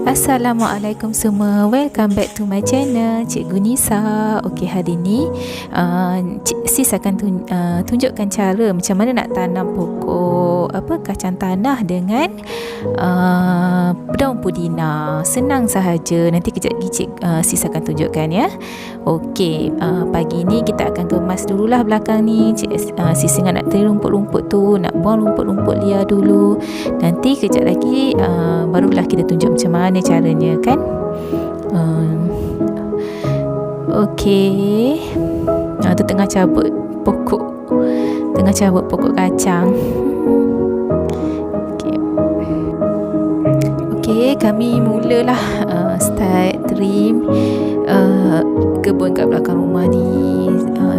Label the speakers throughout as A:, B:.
A: Assalamualaikum semua, welcome back to my channel Cikgu Nisa. Okey, hari ni sis akan tunjukkan cara macam mana nak tanam pokok kacang tanah dengan daun pudina. Senang sahaja, nanti kejap lagi sis akan tunjukkan ya. Okey, pagi ni kita akan kemas dululah belakang ni. Sis ingat nak teri rumput-rumput tu, nak buang rumput-rumput liar dulu. Nanti kejap lagi barulah kita tunjuk macam mana caranya kan. Okey, tu tengah cabut pokok kacang. Okey, kami mulalah start trim kebun kat belakang rumah ni.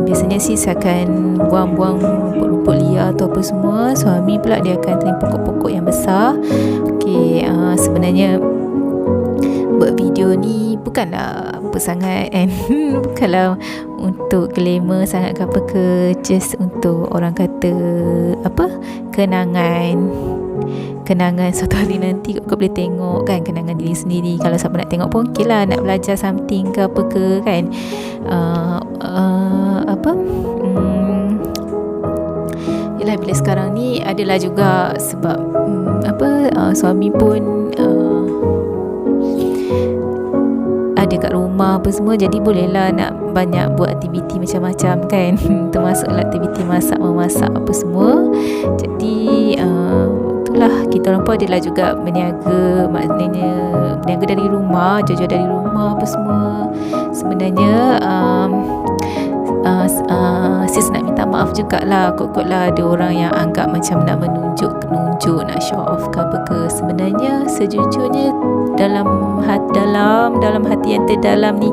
A: Biasanya sis akan buang-buang rumput-rumput liar atau apa semua. Suami pula dia akan trim pokok-pokok yang besar. Okey, sebenarnya buat video ni bukanlah apa sangat kan. Bukanlah untuk glamour sangat ke apa ke, just untuk orang kata kenangan suatu hari nanti kau boleh tengok kan, kenangan diri sendiri. Kalau siapa nak tengok pun okey lah, nak belajar something ke apa ke kan. Yelah, bila sekarang ni adalah juga sebab suami pun ada kat rumah apa semua, jadi bolehlah nak banyak buat aktiviti macam-macam kan. Termasuklah aktiviti masak-memasak apa semua. Jadi itulah, kita orang pun adalah juga berniaga, maknanya berniaga dari rumah, jauh-jauh dari rumah apa semua. Sebenarnya sis nak minta maaf jugalah, kot-kotlah ada orang yang anggap macam nak menunjuk, nak show off ke apa ke. Sebenarnya sejujurnya dalam hati yang terdalam ni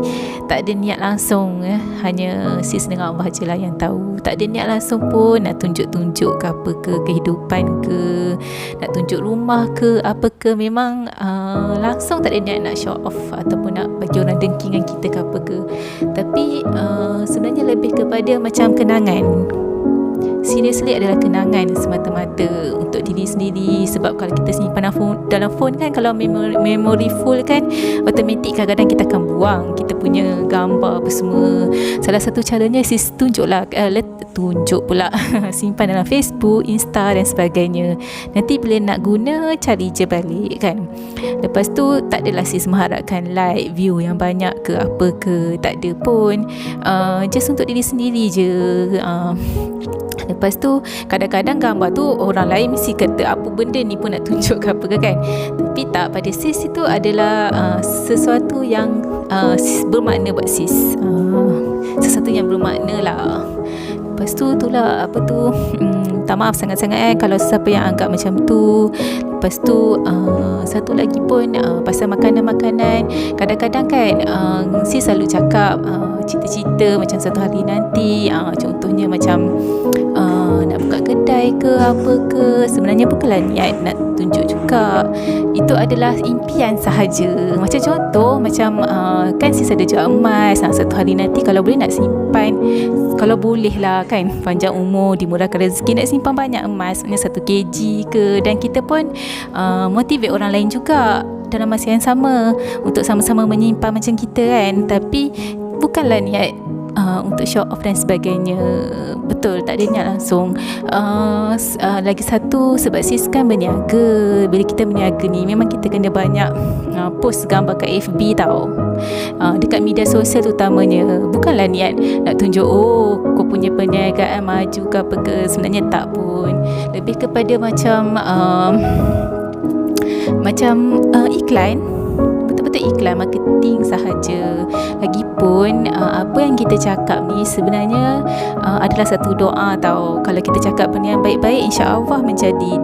A: tak ada niat langsung hanya sis dengan Allah je lah yang tahu. Tak ada niat langsung pun nak tunjuk-tunjuk ke apa ke, kehidupan ke, nak tunjuk rumah ke apa ke. Memang langsung tak ada niat nak show off ataupun nak bagi orang dengki dengan kita ke apa ke. Tapi sebenarnya lebih kepada macam kenangan. Seriously adalah kenangan semata-mata untuk diri sendiri. Sebab kalau kita simpan dalam phone kan, kalau memory full kan, automatik kadang-kadang kita akan buang kita punya gambar apa semua. Salah satu caranya sis tunjuk pula simpan dalam Facebook, Insta dan sebagainya. Nanti bila nak guna, cari je balik kan. Lepas tu tak adalah sis mengharapkan like, view yang banyak ke apa ke, tak ada pun. Just untuk diri sendiri je. Lepas tu kadang-kadang gambar tu orang lain mesti kata apa benda ni pun nak tunjuk ke apa ke kan. Tapi tak, pada sis itu adalah sesuatu yang bermakna buat sis. Sesuatu yang bermakna lah. Lepas tu itulah minta maaf sangat-sangat kalau siapa yang anggap macam tu. Lepas tu satu lagi pun pasal makanan-makanan. Kadang-kadang kan sis selalu cakap cita-cita macam satu hari nanti, contohnya macam nak buka kedai ke apa ke. Sebenarnya bukanlah niat nak tunjuk juga, itu adalah impian sahaja. Macam contoh macam kan sis ada jual emas. Satu hari nanti kalau boleh nak simpan, kalau boleh lah kan, panjang umur, dimurahkan rezeki, nak simpan banyak emas, maksudnya 1 kg ke. Dan kita pun motivate orang lain juga dalam masa yang sama untuk sama-sama menyimpan macam kita kan. Tapi bukanlah niat untuk show off dan sebagainya. Betul, tak ada niat langsung. Lagi satu, sebab sis kan berniaga. Bila kita berniaga ni memang kita kena banyak post gambar kat FB tau, dekat media sosial terutamanya. Bukanlah niat nak tunjuk kau punya perniagaan maju ke apa ke. Sebenarnya tak pun. Lebih kepada macam iklan, betul-betul iklan, marketing sahaja. Lagipun apa yang kita cakap ni sebenarnya adalah satu doa tau. Kalau kita cakap benda yang baik-baik, insya-Allah menjadi.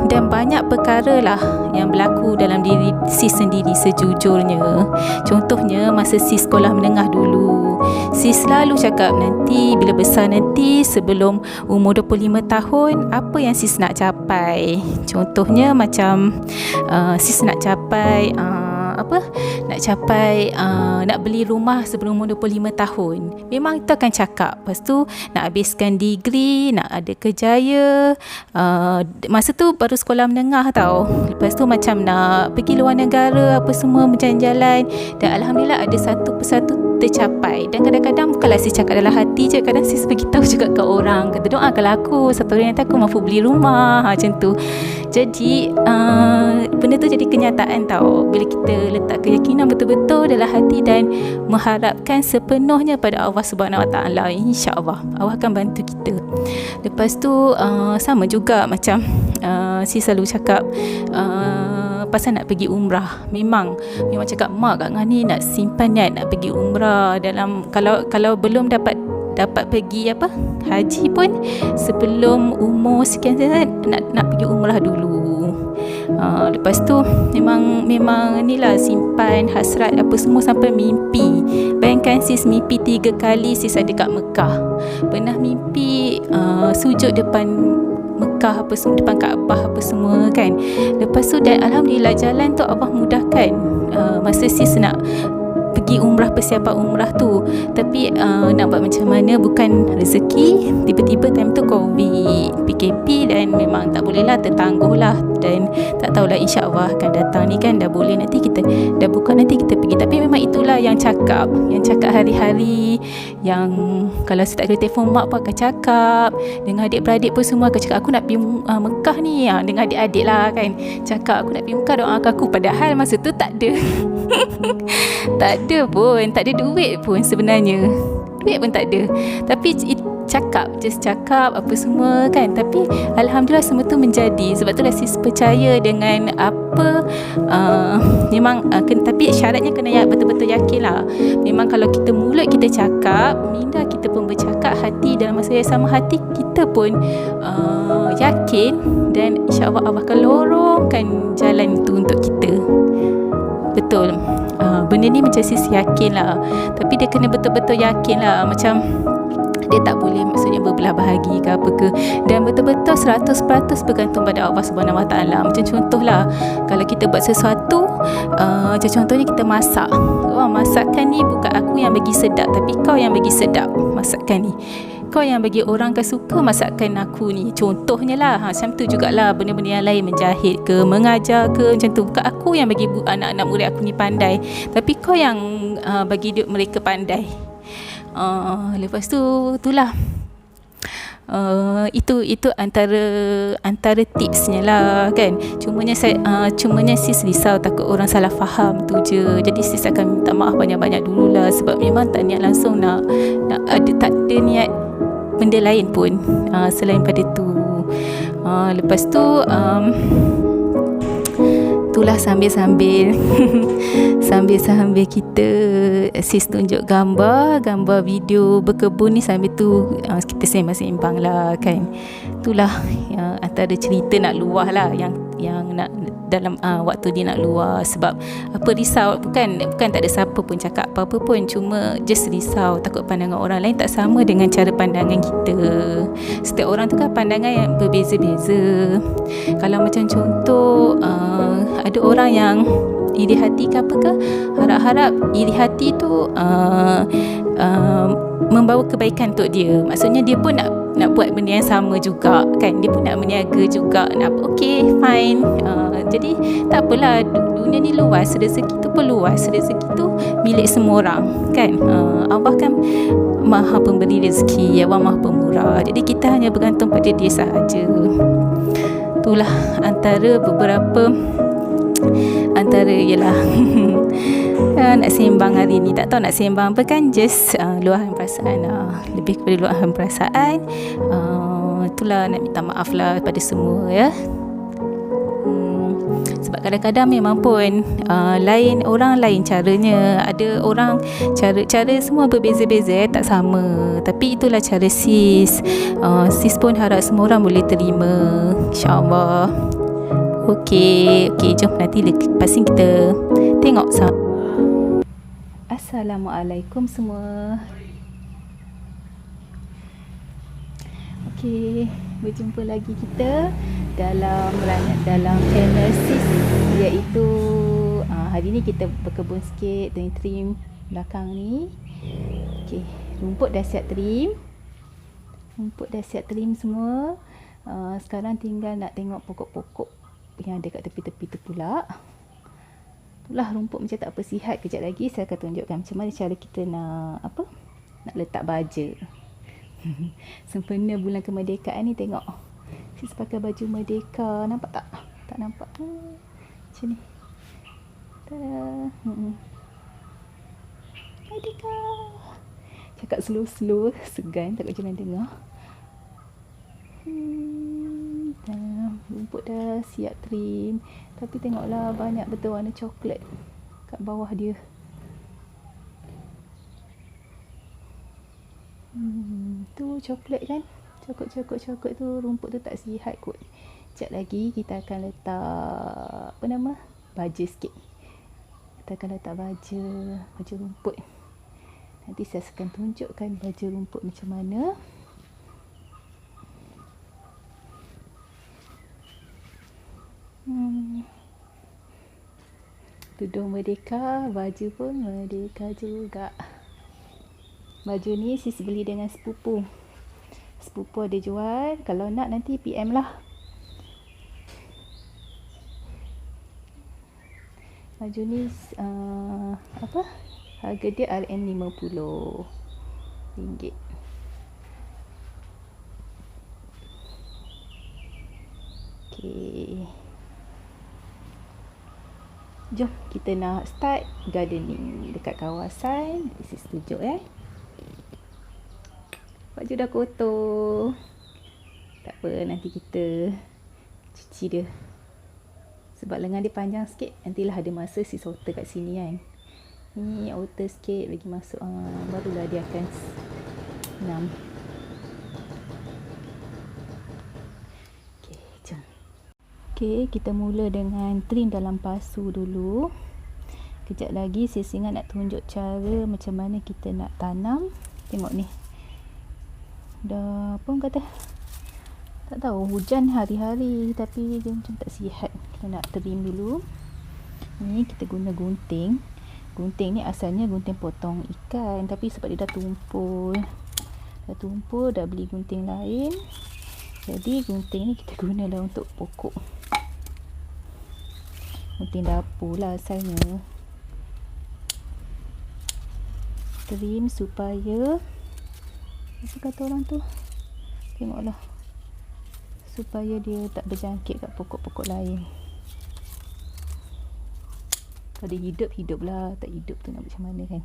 A: Dan banyak perkara lah yang berlaku dalam diri sis sendiri sejujurnya. Contohnya masa sis sekolah menengah dulu, sis selalu cakap nanti bila besar nanti, sebelum umur 25 tahun, apa yang sis nak capai. Contohnya macam sis nak capai nak capai nak beli rumah sebelum umur 25 tahun. Memang kita akan cakap. Lepas tu nak habiskan degree, nak ada kerjaya. Masa tu baru sekolah menengah tau. Lepas tu macam nak pergi luar negara apa semua, berjalan-jalan, dan alhamdulillah ada satu persatu tercapai. Dan kadang-kadang bukanlah sis cakap dalam hati je, kadang sis beritahu juga ke orang, kata doakanlah aku satu hari nanti aku mampu beli rumah, macam tu. Jadi benda tu jadi kenyataan tau, bila kita letak keyakinan betul-betul dalam hati dan mengharapkan sepenuhnya pada Allah Subhanahu Wa Taala, insya-Allah Allah akan bantu kita. Lepas tu sama juga macam sis selalu cakap pasal nak pergi umrah. Memang cakap mak kat Ngani nak simpan niat nak pergi umrah dalam, kalau belum dapat pergi haji pun sebelum umur sekian nak pergi umrah dulu. Lepas tu memang inilah simpan hasrat apa semua sampai mimpi. Bayangkan sis mimpi 3 kali sis ada kat Mekah. Pernah mimpi sujud depan Mekah apa semua, depan Kaabah apa semua kan. Lepas tu dan alhamdulillah jalan tu Allah mudahkan masa sis nak pergi umrah, persiapan umrah tu. Tapi nak buat macam mana, bukan rezeki. Tiba-tiba time tu COVID, PKP, dan memang tak boleh lah, tertangguh lah. Dan tak tahulah, insya-Allah akan datang ni kan, dah boleh nanti kita, dah buka nanti kita pergi. Tapi memang itulah yang cakap hari-hari, yang kalau saya tak kena telefon mak pun akan cakap, dengan adik-beradik pun semua akan cakap aku nak pergi Mekah ni, dengan adik-adik lah kan, cakap aku nak pergi Mekah, doakan aku. Padahal masa tu tak ada tak ada duit pun sebenarnya, duit pun tak ada, tapi just cakap apa semua kan. Tapi alhamdulillah semua tu menjadi. Sebab tu lah sis percaya dengan apa memang tapi syaratnya kena betul-betul yakin lah. Memang kalau kita mulut kita cakap, minda kita pun bercakap, hati dalam masa yang sama hati kita pun yakin, dan insya-Allah Allah akan lorongkan jalan tu untuk kita. Betul. Benda ni macam sis yakin lah, tapi dia kena betul-betul yakin lah. Macam dia tak boleh maksudnya berbelah bahagi ke apa ke, dan betul-betul 100% bergantung pada Allah Subhanahu Wa Taala. Macam contohlah, kalau kita buat sesuatu, macam contohnya kita masak. Masakan ni bukan aku yang bagi sedap, tapi kau yang bagi sedap masakan ni. Kau yang bagi orang kan suka masakan aku ni, contohnya lah. Macam tu jugalah benda-benda yang lain, menjahit ke, mengajar ke, macam tu. Bukan aku yang bagi anak-anak murid aku ni pandai, tapi kau yang bagi mereka pandai. Lepas tu itulah itu antara tipsnya lah kan. Cumanya sis risau takut orang salah faham tu je. Jadi sis akan minta maaf banyak-banyak dululah, sebab memang tak niat langsung nak ada, tak ada niat benda lain pun selain pada tu. Lepas tu itulah sambil kita sis tunjuk gambar video berkebun ni, sambil tu kita sembang-sembang lah kan. Itulah antara cerita nak luah lah, yang nak dalam waktu dia nak luar. Sebab apa, risau, bukan tak ada siapa pun cakap apa-apa pun, cuma just risau takut pandangan orang lain tak sama dengan cara pandangan kita. Setiap orang tu kan pandangan yang berbeza-beza. Kalau macam contoh ada orang yang iri hati ke apa ke, harap-harap iri hati tu membawa kebaikan untuk dia. Maksudnya dia pun nak buat benda yang sama juga kan, dia pun nak berniaga juga, nak okay fine. Jadi tak apalah, dunia ni luas, rezeki tu pun luas, rezeki tu milik semua orang kan. Allah kan maha pemberi rezeki, Allah maha pemurah, jadi kita hanya bergantung pada dia sahaja. Itulah antara ialah nak sembang hari ni. Tak tahu nak sembang apa kan, just luahan perasaan, lebih kepada luahan perasaan. Itulah, nak minta maaf lah pada semua ya. Sebab kadang-kadang memang pun orang lain caranya. Ada orang cara semua berbeza-beza, tak sama. Tapi itulah cara sis. Sis pun harap semua orang boleh terima, insya-Allah. Okey, jom nanti lepas ni kita tengok sama. Assalamualaikum semua. Okey, berjumpa lagi kita dalam channel sis, iaitu Hari ni kita berkebun sikit, trim belakang ni. Okey, rumput dah siap trim. Semua. Sekarang tinggal nak tengok pokok-pokok yang ada kat tepi-tepi tu pula. Itulah rumput macam tak apa sihat. Kejap lagi saya akan tunjukkan macam mana cara kita nak nak letak baja. Sempena bulan kemerdekaan ni, tengok sis pakai baju merdeka. Nampak tak? Tak nampak? Macam ni. Tada. Merdeka. Cakap slow-slow, segan, takut jangan dengar. Rumput dah siap trim. Tapi tengoklah, banyak betul warna coklat kat bawah dia. Tu coklat kan, coklat tu, rumput tu tak sihat kot. Sekejap lagi kita akan letak baja sikit. Kita akan letak baju rumput. Nanti saya akan tunjukkan baju rumput macam mana. Tudung merdeka, baju pun merdeka juga. Baju ni sis beli dengan sepupu. Sepupu ada jual. Kalau nak nanti PM lah. Baju ni harga dia RM50. Okey. Jom kita nak start gardening dekat kawasan. This is tunjuk baju dah kotor. Tak apa, nanti kita cuci dia. Sebab lengan dia panjang sikit, nantilah ada masa sis outer kat sini kan. Ni outer sikit bagi masuk, barulah dia akan senam. Okey, jom. Okey, kita mula dengan trim dalam pasu dulu. Kejap lagi sis ingat nak tunjuk cara macam mana kita nak tanam. Tengok ni. Dah apa orang kata? Tak tahu, hujan hari-hari tapi dia macam tak sihat. Kita nak trim dulu. Ni kita guna gunting. Gunting ni asalnya gunting potong ikan, tapi sebab dia dah tumpul, dah beli gunting lain. Jadi gunting ni kita gunalah untuk pokok. Gunting dapur lah asalnya. Trim supaya, apa kata orang tu? Tengoklah. Supaya dia tak berjangkit kat pokok-pokok lain. Kalau dia hidup lah. Tak hidup tu nak macam mana kan.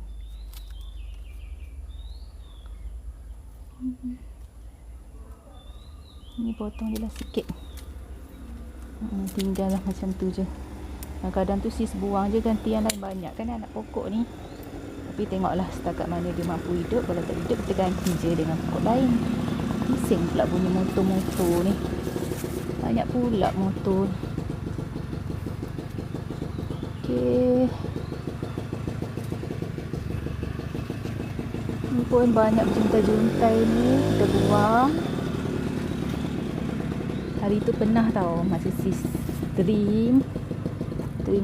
A: Ni potong je lah sikit. Tinggal lah macam tu je. Kadang tu sis buang je, ganti yang lain. Banyak kan anak pokok ni. Tapi tengoklah setakat mana dia mampu hidup. Kalau tak hidup, kita ganti je dengan pokok lain. Bising pula bunyi motor-motor ni. Banyak pula motor. Okey. Ni pun banyak juntai-juntai ni. Kita buang. Hari tu pernah tau, masa sis trim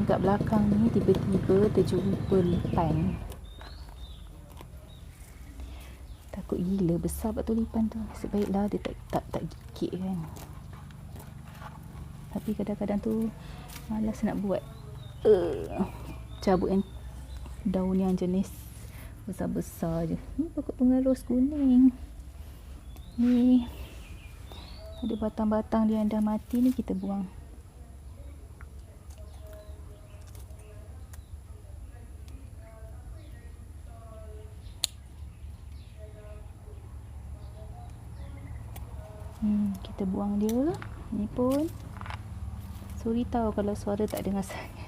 A: kat belakang ni, tiba-tiba terjumpa lipan. Takut gila, besar betul lipan tu. Sebaiklah dia tak gigit kan. Tapi kadang-kadang tu malas nak buat. Cabut yang daun yang jenis besar-besar je. Ni pokok pengerus kuning. Ni ada batang-batang dia yang dah mati ni, kita buang. Kita buang dia. Ni pun sorry tahu kalau suara tak dengar sangat,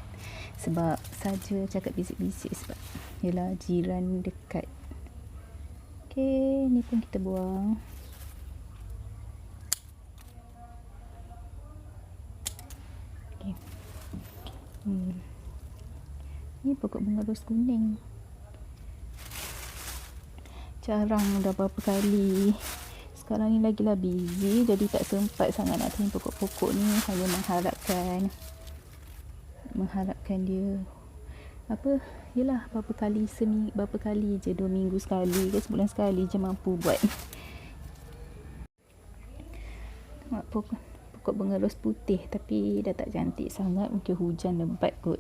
A: sebab saja cakap bisik-bisik, sebab ialah jiran dekat. Okey, ni pun kita buang. Okey. Ni pokok pengerus kuning. Jarang dah berapa kali. Sekarang ni lagilah busy, jadi tak sempat sangat nak trim pokok-pokok ni. Hanya mengharapkan dia apa, yelah berapa kali je, 2 minggu sekali ke sebulan sekali je mampu buat. Tengok pokok bunga ros putih tapi dah tak cantik sangat, mungkin hujan lebat kot.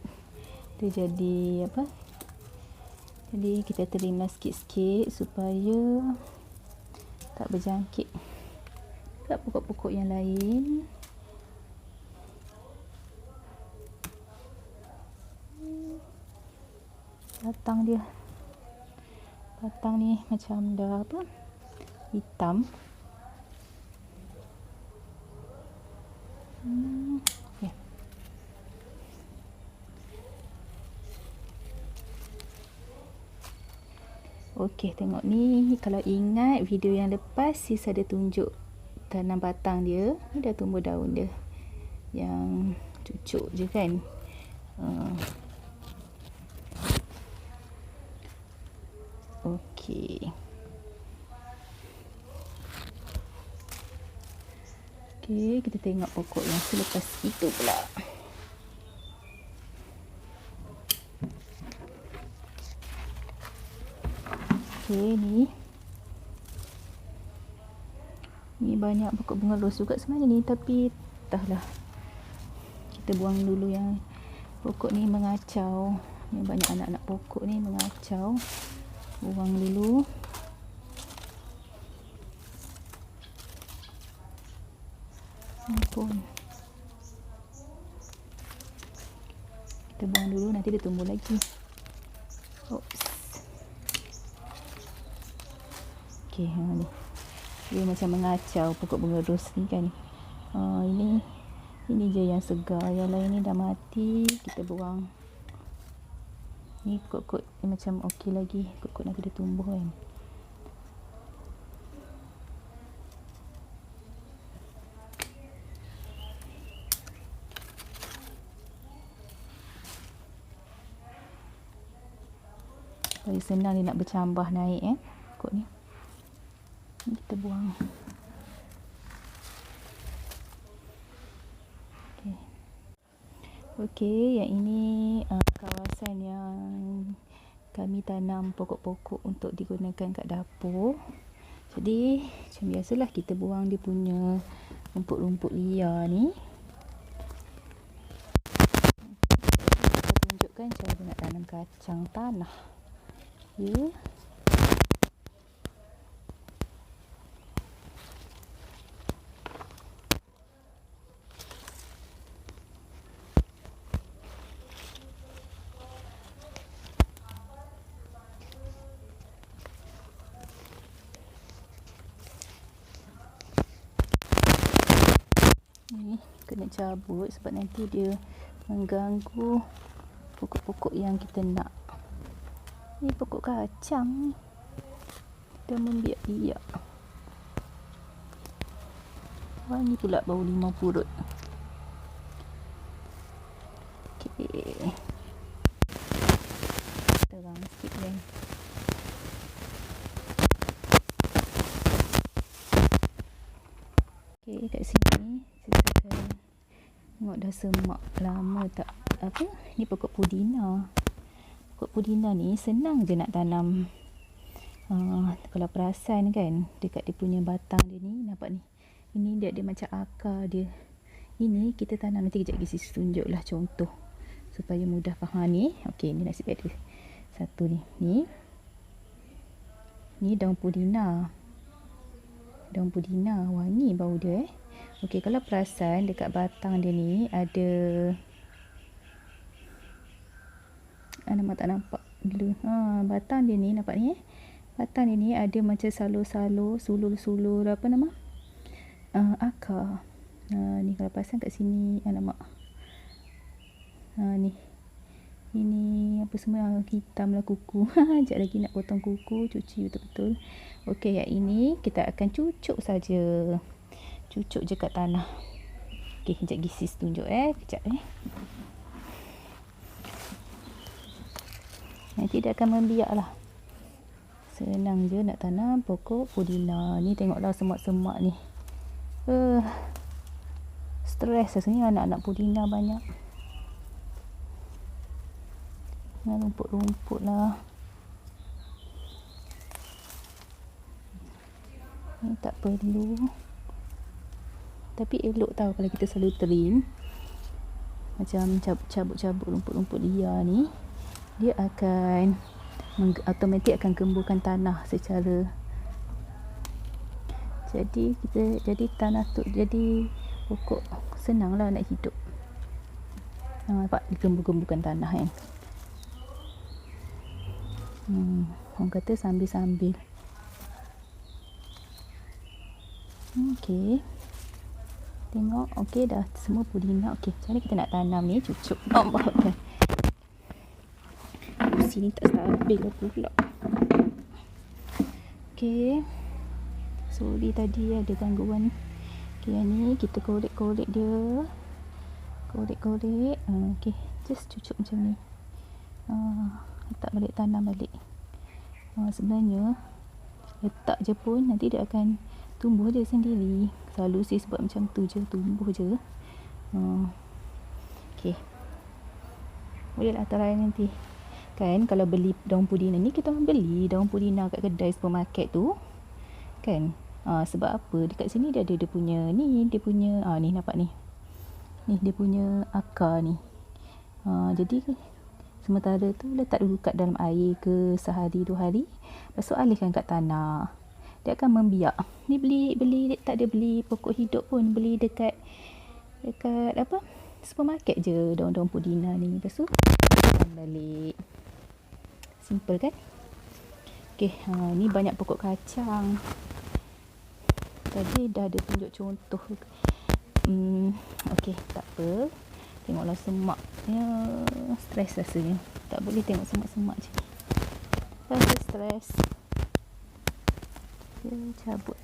A: Dia jadi apa, jadi kita terima sikit-sikit supaya tak berjangkit kat pokok-pokok yang lain. Batang ni macam dah apa, hitam. Okay. Okey, tengok ni. Kalau ingat video yang lepas, sis ada tunjuk tanam batang dia. Ni dah tumbuh daun dia yang cucuk je kan. Okey. Okey, kita tengok pokok yang selepas itu pula. Okey, ni banyak pokok bunga ros juga sebenarnya ni, tapi entahlah. Kita buang dulu yang pokok ni mengacau. Ni banyak anak-anak pokok ni mengacau. Buang dulu. Ampun. Kita buang dulu, nanti dia tumbuh lagi. Oops. Okey, ni. Dia macam mengacau pokok bunga ros ni kan. Ini je yang segar, yang lain ni dah mati, kita buang. Ni kot-kot ni macam okey lagi, kot-kot nanti dia tumbuh kan. Supaya senang dia nak bercambah naik kot ni. Ni kita buang. Okey, yang ini kawasan yang kami tanam pokok-pokok untuk digunakan kat dapur. Jadi macam biasalah, kita buang dia punya rumput-rumput liar ni. Kita tunjukkan cara nak tanam kacang tanah. Ya. Ni kena cabut sebab nanti dia mengganggu pokok-pokok yang kita nak. Ni pokok kacang dah membiak-biak. Wangi pula bau limau purut. Okey. Terang sikit kan. Okey, kat sini sisakan. Tengok dah semak lama tak apa. Ni pokok pudina. Pokok pudina ni senang je nak tanam. Kalau perasan kan, dekat dia punya batang dia ni, nampak ni. Ini dia macam akar dia. Ini kita tanam, nanti kejap lagi sis tunjuk lah contoh supaya mudah faham ni. Okey, ni nasib ada satu ni. Ni daun pudina. Daun pudina, wangi bau dia Okey, kalau perasan dekat batang dia ni ada, nampak tak nampak dulu. Batang dia ni nampak ni batang dia ni ada macam salur-salur, sulur-sulur apa nama? Akar. Ni kalau perasan kat sini, alamak. Ni. Ini apa semua hitam lah kuku. Sekejap lagi nak potong kuku, cuci betul-betul. Okey, yang ini kita akan cucuk saja. Cucuk je kat tanah. Okey, sekejap lagi sis tunjuk kejap Nanti dia akan membiak lah. Senang je nak tanam pokok pudina. Ni tengoklah semak-semak ni. Stres rasanya anak-anak pudina banyak. Dengan rumput-rumput lah. Ni tak perlu. Tapi elok tau kalau kita selalu trim. Macam cabut-cabut rumput-rumput liar ni, dia akan automatik akan gemburkan tanah secara. Jadi tanah tu, jadi pokok senanglah nak hidup. Nampak digembur-gemburkan tanah kan. Orang kata sambil-sambil. Okey. Tengok, okey dah semua pudina. Okey, macam mana kita nak tanam ni? Cucuk. Nampak. Sini tak stabil pula. Okey. Sorry tadi ada gangguan. Okey, yang ni kita korek-korek dia. Korek-korek. Okey, just cucuk macam ni. Letak balik, tanam balik. Sebenarnya letak je pun nanti dia akan tumbuh je sendiri. Selalu sis buat macam tu je, tumbuh je. Okey. Bolehlah try nanti. Kan kalau beli daun pudina ni, kita orang beli daun pudina kat kedai supermarket tu. Kan? Sebab apa? Dekat sini dia ada dia punya ni, dia punya ni nampak ni. Ni dia punya akar ni. Jadi sementara tu letak dulu kat dalam air ke sehari 2 hari. Lepas tu alihkan kat tanah. Dia akan membiak. Ni beli tak ada beli pokok hidup pun, beli dekat apa? Supermarket je daun-daun pudina ni. Lepas tu balik. Simple kan? Okey, ni banyak pokok kacang. Tadi dah ada tunjuk contoh. Okey, tak apa. Tengoklah semaknya, stres rasanya. Tak boleh tengok semak-semak je. Rasa stres. Cabut.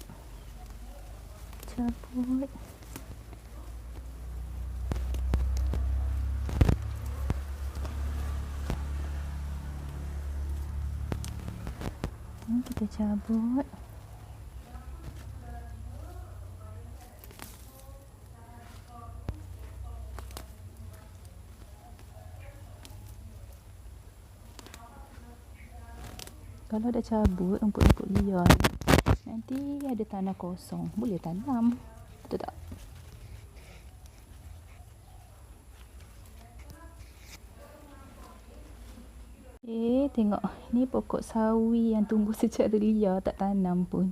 A: Ni kita cabut. Kalau dah cabut rumput-rumput liar ni, nanti ada tanah kosong, boleh tanam. Betul tak? Tengok. Ni pokok sawi yang tumbuh secara liar, tak tanam pun.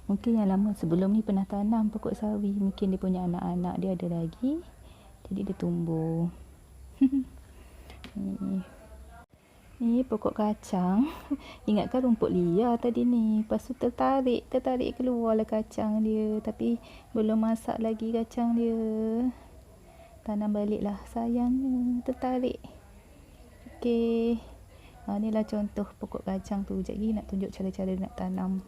A: Mungkin yang lama sebelum ni pernah tanam pokok sawi. Mungkin dia punya anak-anak dia ada lagi. Jadi dia tumbuh. Ni pokok kacang. Ingatkan rumput liar tadi ni. Lepas tu tertarik keluarlah kacang dia. Tapi belum masak lagi kacang dia. Tanam balik lah, sayangnya tertarik. Okey. Inilah contoh pokok kacang tu. Sekejap lagi nak tunjuk cara-cara nak tanam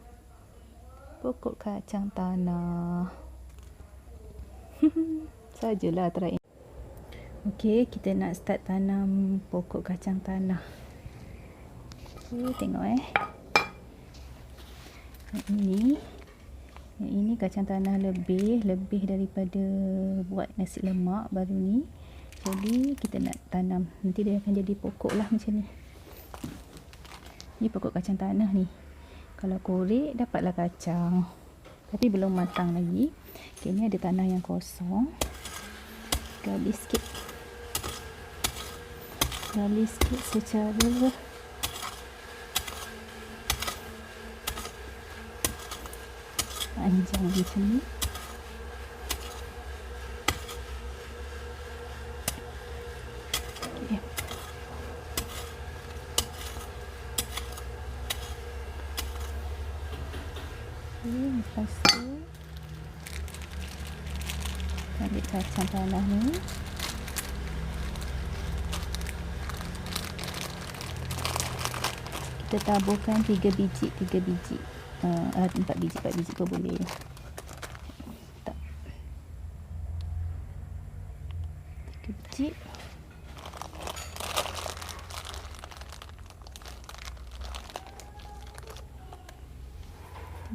A: pokok kacang tanah. Sajalah try. Okey, kita nak start tanam pokok kacang tanah. Okey, tengok Yang ini kacang tanah lebih daripada buat nasi lemak baru ni. Jadi kita nak tanam. Nanti dia akan jadi pokok lah macam ni. Ni pokok kacang tanah ni. Kalau korek dapatlah kacang. Tapi belum matang lagi. Okay, ni ada tanah yang kosong. Gali sikit secara panjang macam ni. Okay. Lepas tu ambil kacang tanah ni. Kita taburkan 3 biji. 4 biji pun boleh. Tak.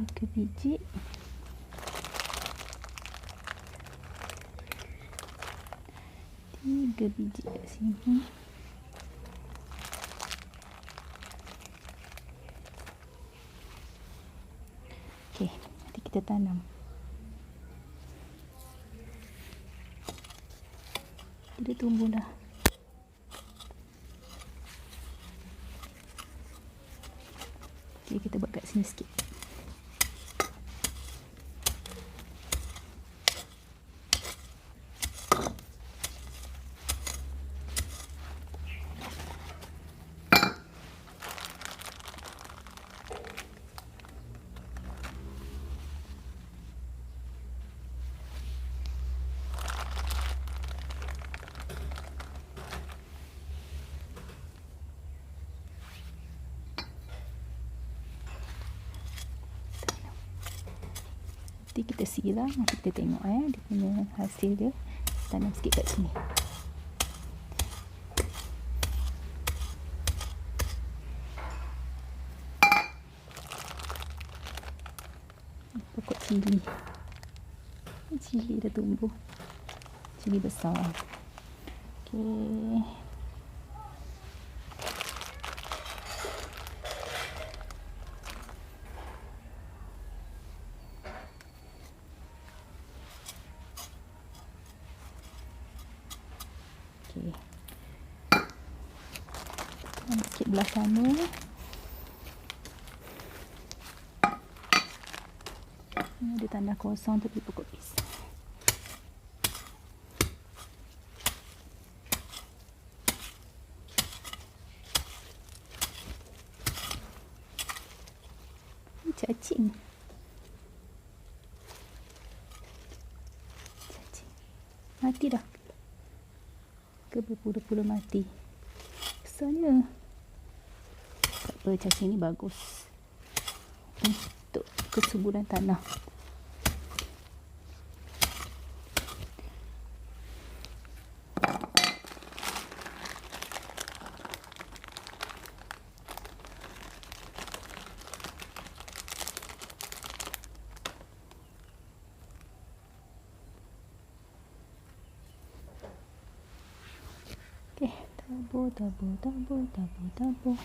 A: 3 biji. Tiga biji kat sini. kita tanam. Dia tumbuh dah. Okay, kita buat kat sini sikit. Nanti kita siram, nanti kita tengok dia punya hasil dia. Tanam sikit kat sini. Pokok cili. Cili dah tumbuh. Cili besar. Okey. Okey. Sikit belah sana. Ini ada tanah kosong tepi pokok pisang. Ini cacing. Cacing. Mati dah. Ke berpuluh-puluh mati. Besarnya. Tak apa, cacing ni bagus untuk kesuburan tanah. Okey, tabur.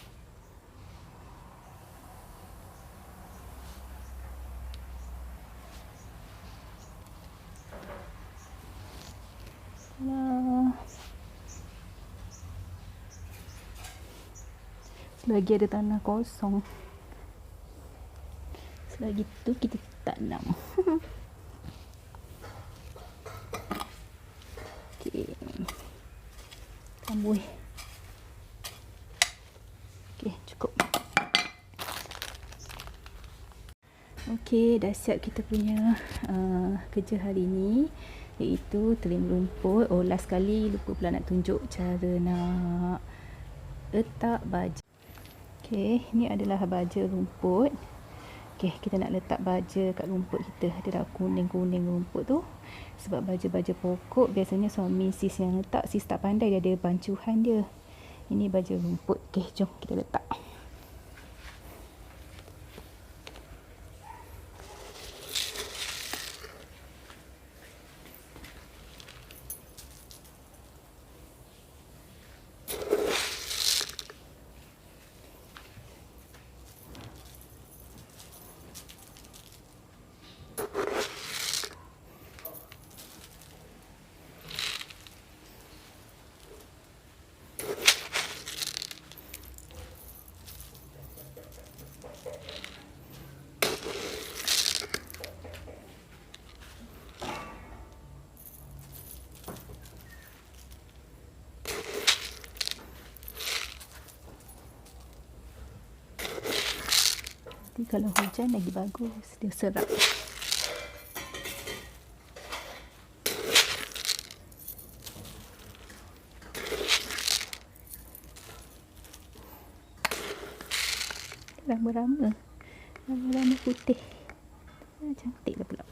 A: Selagi ada tanah kosong, selagi tu kita tanam. Okey, tambah. Okey, cukup. Okey, dah siap kita punya kerja hari ni, iaitu telim rumput. Oh, last kali lupa pula nak tunjuk cara nak letak baja. Okey, ni adalah baja rumput. Okey, kita nak letak baja kat rumput kita. Dia dah kuning-kuning rumput tu. Sebab baja-baja pokok biasanya suami sis yang letak. Sis tak pandai, dia ada bancuhan dia. Ini baja rumput. Okey, jom kita letak. Nanti kalau hujan lagi bagus, dia serap. Rama-rama putih. Cantik lah pula.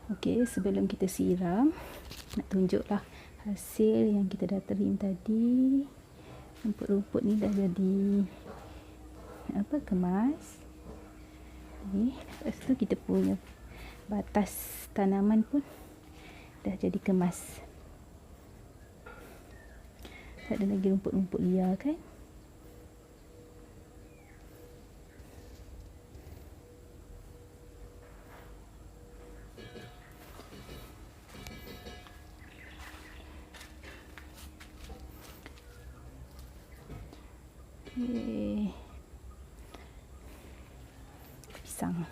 A: Okey, sebelum kita siram, nak tunjuklah hasil yang kita dah trim tadi. Rumput-rumput ni dah jadi kemas. Lepas tu kita punya batas tanaman pun dah jadi kemas. Tak ada lagi rumput-rumput liar kan. Pisang.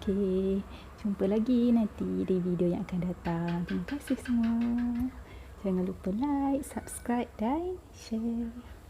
A: Okey, jumpa lagi nanti di video yang akan datang. Terima kasih semua. Jangan lupa like, subscribe dan share.